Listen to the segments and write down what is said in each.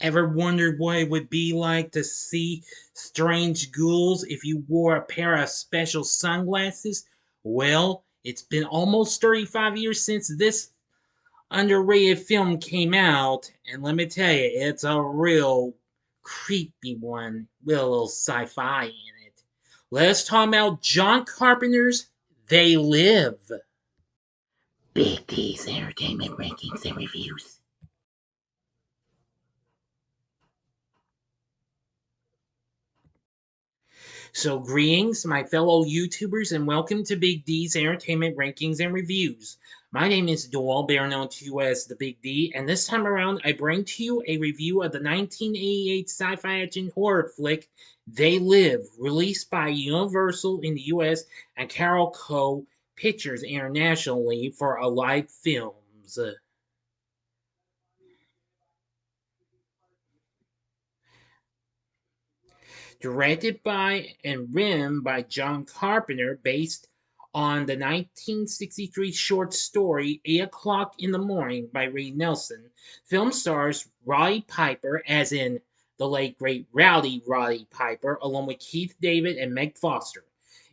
Ever wondered what it would be like to see strange ghouls if you wore a pair of special sunglasses? Well, it's been almost 35 years since this underrated film came out, and let me tell you, it's a real creepy one with a little sci fi in it. Let's talk about John Carpenter's They Live. Big D's Entertainment Rankings and Reviews. So, greetings, my fellow YouTubers, and welcome to Big D's Entertainment Rankings and Reviews. My name is Doyle, better known to you as the Big D, and this time around I bring to you a review of the 1988 sci fi action horror flick They Live, released by Universal in the US and Carol Co. Pictures internationally for Alive Films. Directed by and written by John Carpenter, based on the 1963 short story 8 O'Clock in the Morning by Reed Nelson. Film stars Roddy Piper, as in the late great Roddy Piper, along with Keith David and Meg Foster.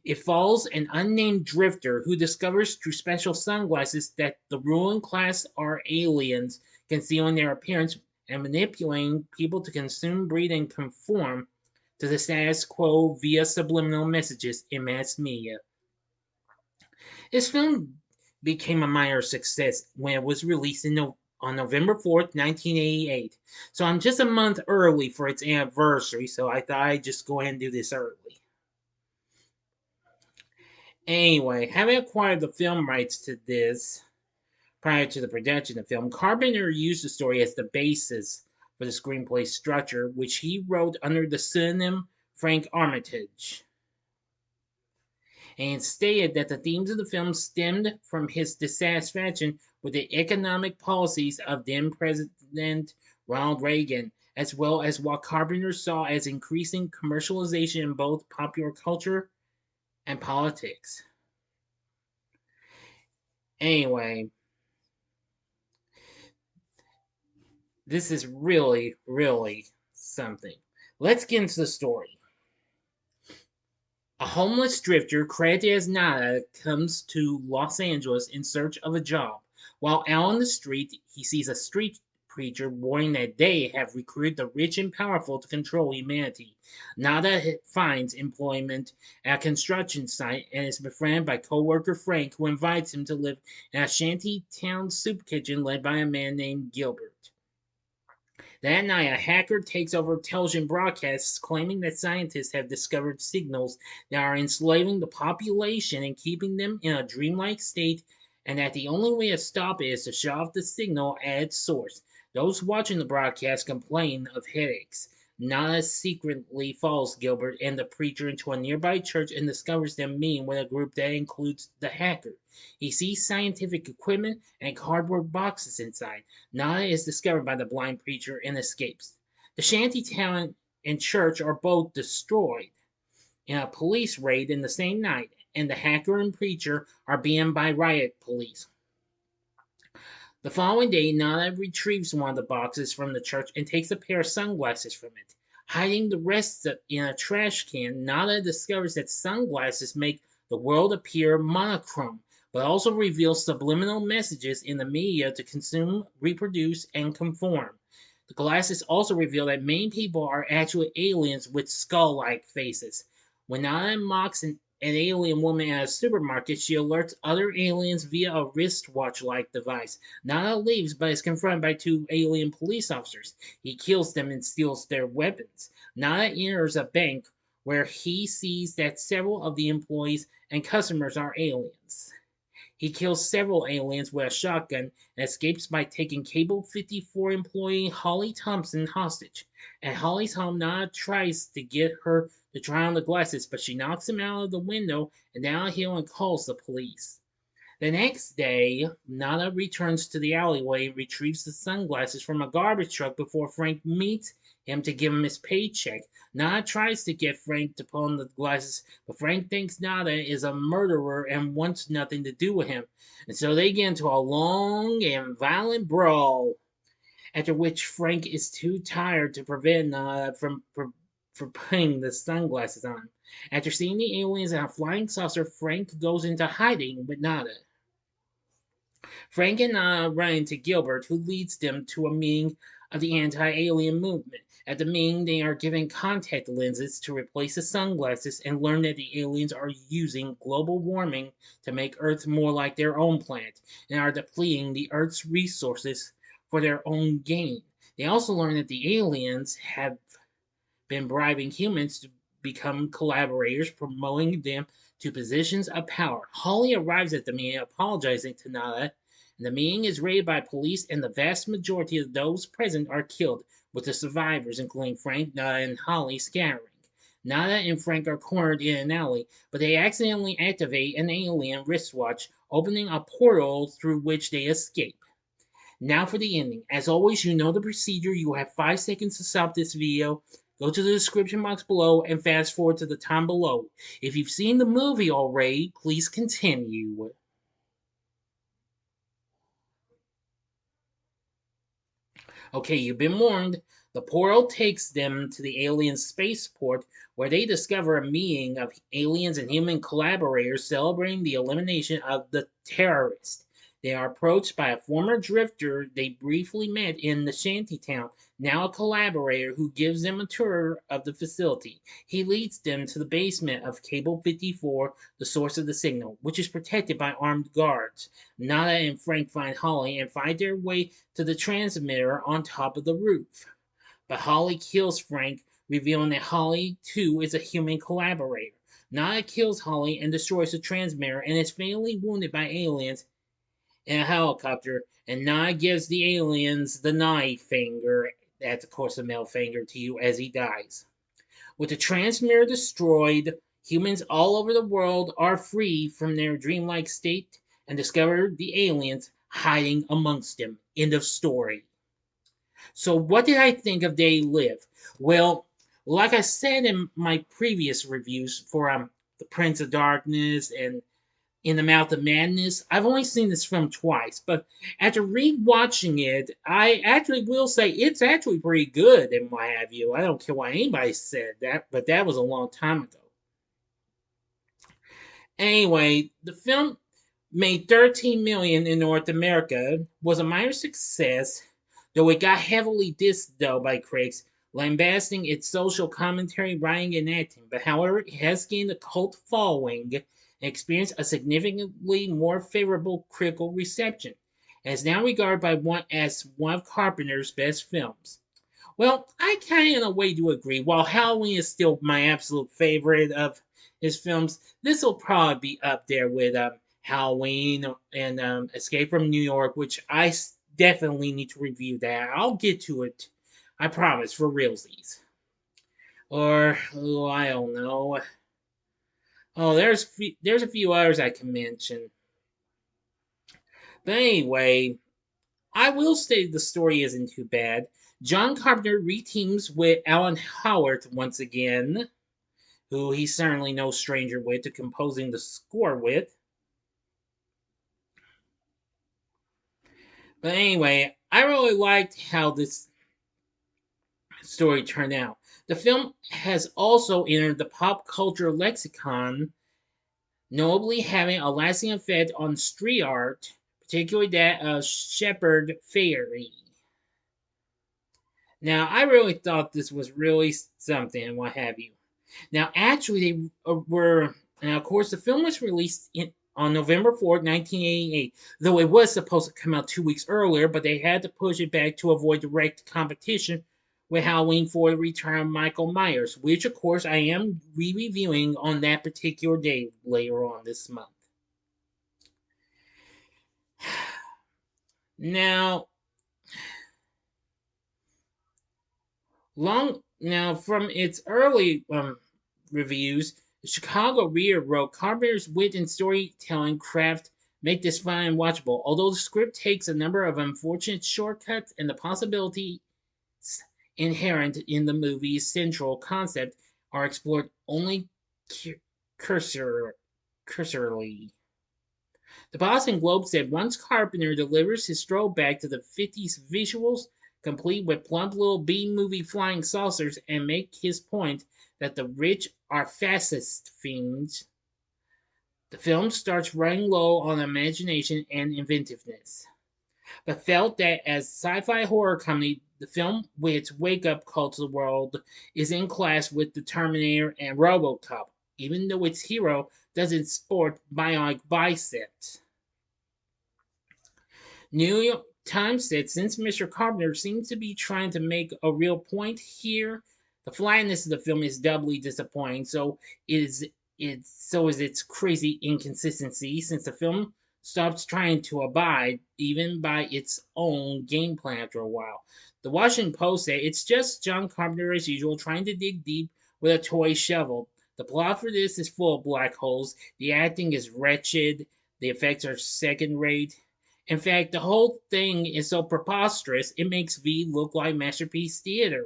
It follows an unnamed drifter who discovers through special sunglasses that the ruling class are aliens, concealing their appearance and manipulating people to consume, breed, and conform to the status quo via subliminal messages in mass media. This film became a minor success when it was released on November 4th, 1988. So I'm just a month early for its anniversary, so I thought I'd just go ahead and do this early. Anyway, having acquired the film rights to this prior to the production of the film, Carpenter used the story as the basis for the screenplay structure, which he wrote under the pseudonym Frank Armitage, and stated that the themes of the film stemmed from his dissatisfaction with the economic policies of then President Ronald Reagan, as well as what Carpenter saw as increasing commercialization in both popular culture and politics. Anyway, this is really, really something. Let's get into the story. A homeless drifter credited as Nada comes to Los Angeles in search of a job. While out on the street, he sees a street preacher warning that they have recruited the rich and powerful to control humanity. Nada finds employment at a construction site and is befriended by co-worker Frank, who invites him to live in a shanty town soup kitchen led by a man named Gilbert. That night, a hacker takes over television broadcasts claiming that scientists have discovered signals that are enslaving the population and keeping them in a dreamlike state, and that the only way to stop it is to shut off the signal at its source. Those watching the broadcast complain of headaches. Nana secretly follows Gilbert and the preacher into a nearby church and discovers them meeting with a group that includes the hacker. He sees scientific equipment and cardboard boxes inside. Nana is discovered by the blind preacher and escapes. The shanty town and church are both destroyed in a police raid in the same night, and the hacker and preacher are beaten by riot police. The following day, Nana retrieves one of the boxes from the church and takes a pair of sunglasses from it. Hiding the rest in a trash can, Nana discovers that sunglasses make the world appear monochrome, but also reveal subliminal messages in the media to consume, reproduce, and conform. The glasses also reveal that many people are actually aliens with skull like faces. When Nana mocks an alien woman at a supermarket, she alerts other aliens via a wristwatch like device. Nana leaves but is confronted by two alien police officers. He kills them and steals their weapons. Nana enters a bank where he sees that several of the employees and customers are aliens. He kills several aliens with a shotgun and escapes by taking Cable 54 employee Holly Thompson hostage. At Holly's home, Nana tries to get her to try on the glasses, but she knocks him out of the window and down a hill and calls the police. The next day, Nana returns to the alleyway and retrieves the sunglasses from a garbage truck before Frank meets him to give him his paycheck. Nana tries to get Frank to pawn the glasses, but Frank thinks Nana is a murderer and wants nothing to do with him. And so they get into a long and violent brawl. After which Frank is too tired to prevent from putting the sunglasses on. After seeing the aliens and a flying saucer, Frank goes into hiding with Nada. Frank and run into Gilbert, who leads them to a meeting of the anti-alien movement. At the meeting, they are given contact lenses to replace the sunglasses and learn that the aliens are using global warming to make Earth more like their own planet and are depleting the Earth's resources for their own gain. They also learn that the aliens have been bribing humans to become collaborators, promoting them to positions of power. Holly arrives at the meeting apologizing to Nala, and the meeting is raided by police, and the vast majority of those present are killed, with the survivors, including Frank, Nala, and Holly, scattering. Nala and Frank are cornered in an alley, but they accidentally activate an alien wristwatch, opening a portal through which they escape. Now for the ending. As always, you know the procedure. You have 5 seconds to stop this video. Go to the description box below and fast forward to the time below. If you've seen the movie already, please continue. Okay, you've been warned. The portal takes them to the alien spaceport where they discover a meeting of aliens and human collaborators celebrating the elimination of the terrorist. They are approached by a former drifter they briefly met in the shantytown, now a collaborator who gives them a tour of the facility. He leads them to the basement of Cable 54, the source of the signal, which is protected by armed guards. Nada and Frank find Holly and find their way to the transmitter on top of the roof. But Holly kills Frank, revealing that Holly, too, is a human collaborator. Nada kills Holly and destroys the transmitter and is fatally wounded by aliens in a helicopter, and Nada gives the aliens the knife finger, that's of course a middle finger to you, as he dies. With the transmitter destroyed, humans all over the world are free from their dreamlike state and discover the aliens hiding amongst them. End of story. So, what did I think of They Live? Well, like I said in my previous reviews for The Prince of Darkness and In the Mouth of Madness, I've only seen this film twice, but after rewatching it, I actually will say it's actually pretty good and what have you. I don't care what anybody said that, but that was a long time ago. Anyway, the film made 13 million in North America, was a minor success, though it got heavily dissed though by critics, lambasting its social commentary, writing, and acting. But however, it has gained a cult following and experienced a significantly more favorable critical reception, and is now regarded by one as one of Carpenter's best films. Well, I kind of in a way do agree. While Halloween is still my absolute favorite of his films, this will probably be up there with Halloween and Escape from New York, which definitely need to review that. I'll get to it, I promise, for realsies. Or, oh, I don't know. Oh, there's a few others I can mention. But anyway, I will say the story isn't too bad. John Carpenter reteams with Alan Howard once again, who he's certainly no stranger with to composing the score with. But anyway, I really liked how this story turned out. The film has also entered the pop culture lexicon, notably having a lasting effect on street art, particularly that of Shepard Fairey. Now, I really thought this was really something and what have you. Now, actually, they were, now of course, the film was released on November 4th, 1988, though it was supposed to come out 2 weeks earlier, but they had to push it back to avoid direct competition with Halloween for the Return of Michael Myers, which, of course, I am re-reviewing on that particular day later on this month. Now, from its early reviews, the Chicago Reader wrote Carpenter's wit and storytelling craft make this fun and watchable, although the script takes a number of unfortunate shortcuts and the possibilities inherent in the movie's central concept are explored only cursorily. The Boston Globe said once Carpenter delivers his throwback to the 50s visuals, complete with plump little B-movie flying saucers, and make his point that the rich are fascist fiends. The film starts running low on imagination and inventiveness, but felt that as sci-fi horror comedy, the film with its wake-up call to the world is in class with The Terminator and RoboCop, even though its hero doesn't sport bionic biceps. New York Times said since Mr. Carpenter seems to be trying to make a real point here, the flatness of the film is doubly disappointing. So is its crazy inconsistency since the film stops trying to abide even by its own game plan after a while. The Washington Post said it's just John Carpenter as usual trying to dig deep with a toy shovel. The plot for this is full of black holes. The acting is wretched. The effects are second rate. In fact, the whole thing is so preposterous it makes V look like Masterpiece Theater.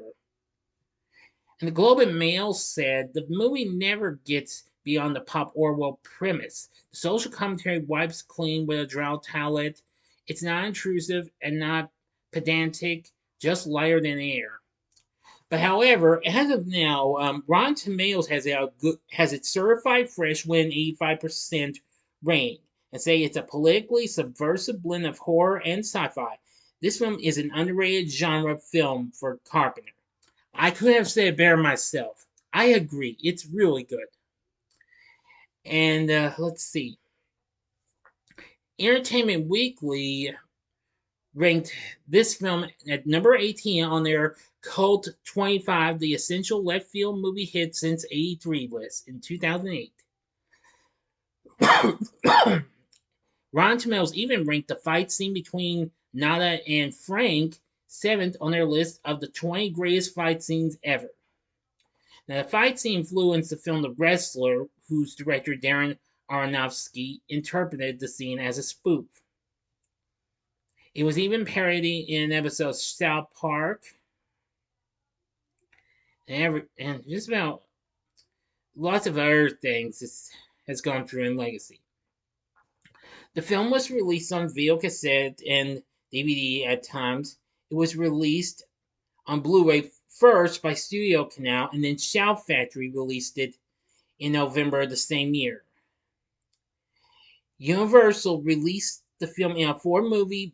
And the Globe and Mail said the movie never gets beyond the pop Orwell premise. The social commentary wipes clean with a drought towelette. It's not intrusive and not pedantic, just lighter than air. But however, as of now, Rotten Tomatoes has it certified fresh with an 85% rating, and say it's a politically subversive blend of horror and sci-fi. This film is an underrated genre film for Carpenter. I couldn't have said it better myself. I agree, it's really good. And let's see. Entertainment Weekly ranked this film at number 18 on their Cult 25, the essential left field movie hit since '83 list in 2008. Rotten Tomatoes even ranked the fight scene between Nada and Frank 7th on their list of the 20 greatest fight scenes ever. Now, the fight scene influenced the film The Wrestler, whose director Darren Aronofsky interpreted the scene as a spoof. It was even parodied in an episode of South Park, and just about lots of other things has gone through in Legacy. The film was released on video cassette and DVD at times. It was released on Blu-ray first by Studio Canal, and then Shout Factory released it in November of the same year. Universal released the film in a 4-movie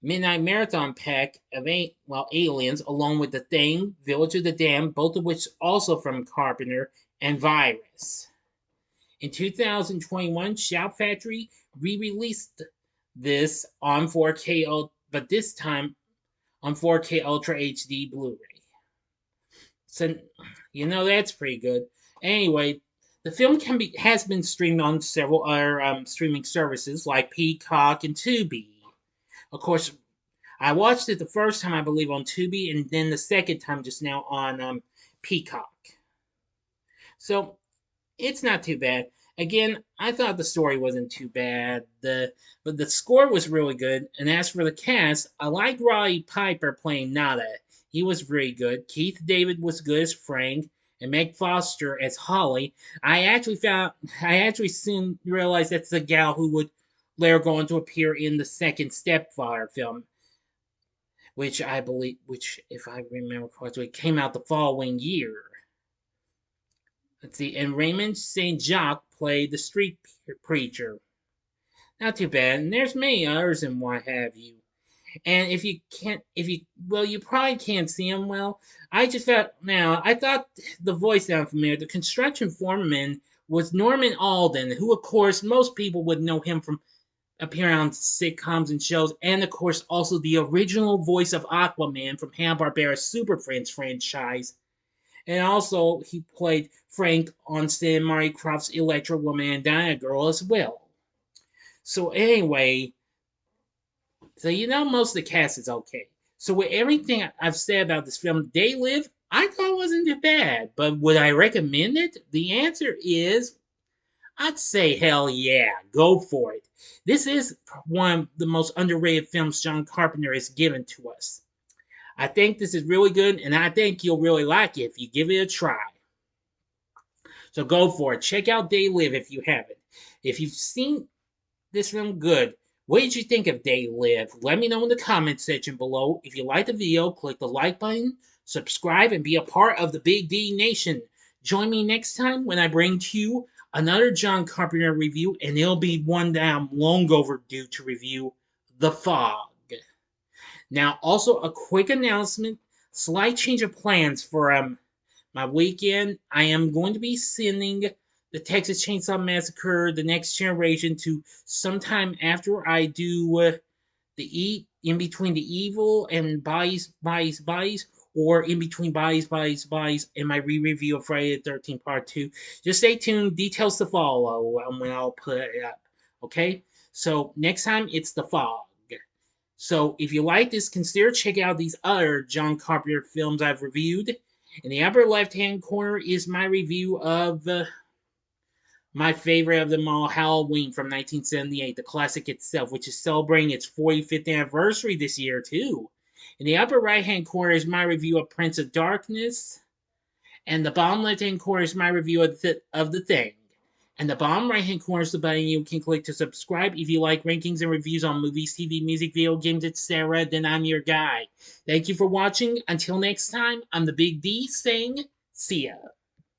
Midnight Marathon pack of Aliens, along with The Thing, Village of the Damned, both of which also from Carpenter, and Virus. In 2021, Shout Factory re-released this on 4K, but this time on 4K Ultra HD Blu-ray. So, that's pretty good. Anyway, the film has been streamed on several other streaming services like Peacock and Tubi. Of course, I watched it the first time, I believe, on Tubi, and then the second time just now on Peacock. So, it's not too bad. Again, I thought the story wasn't too bad, but the score was really good. And as for the cast, I liked Roddy Piper playing Nada. He was really good. Keith David was good as Frank, and Meg Foster as Holly. I actually soon realized that's the gal who would later go on to appear in the second Stepfather film, which if I remember correctly, came out the following year. Let's see, and Raymond St. Jacques played the street preacher. Not too bad. And there's many others and what have you. And you probably can't see him well. I thought the voice sounded familiar. The construction foreman was Norman Alden, who, of course, most people would know him from appearing on sitcoms and shows, and, of course, also the original voice of Aquaman from Hanna-Barbera's Super Friends franchise. And also, he played Frank on Sid and Marty Krofft's Electra Woman and Diana Girl as well. So anyway, most of the cast is okay. So with everything I've said about this film, They Live, I thought it wasn't too bad. But would I recommend it? The answer is, I'd say hell yeah, go for it. This is one of the most underrated films John Carpenter has given to us. I think this is really good, and I think you'll really like it if you give it a try. So go for it. Check out They Live if you haven't. If you've seen this film, good. What did you think of They Live? Let me know in the comment section below. If you like the video, click the like button, subscribe, and be a part of the Big D Nation. Join me next time when I bring to you another John Carpenter review, and it'll be one that I'm long overdue to review, The Fog. Now, also a quick announcement, slight change of plans for my weekend. I am going to be sending the Texas Chainsaw Massacre: The Next Generation to sometime after I do the in between the evil and buys, or in between buys, and my re-review of Friday the 13th Part 2. Just stay tuned. Details to follow when I'll put it up. Okay? So next time it's The Fog. So if you like this, consider checking out these other John Carpenter films I've reviewed. In the upper left-hand corner is my review of my favorite of them all, Halloween from 1978, the classic itself, which is celebrating its 45th anniversary this year, too. In the upper right-hand corner is my review of Prince of Darkness, and the bottom left-hand corner is my review of The Thing. And the bottom right-hand corner is the button you can click to subscribe. If you like rankings and reviews on movies, TV, music, video games, etc., then I'm your guy. Thank you for watching. Until next time, I'm the Big D saying, see ya.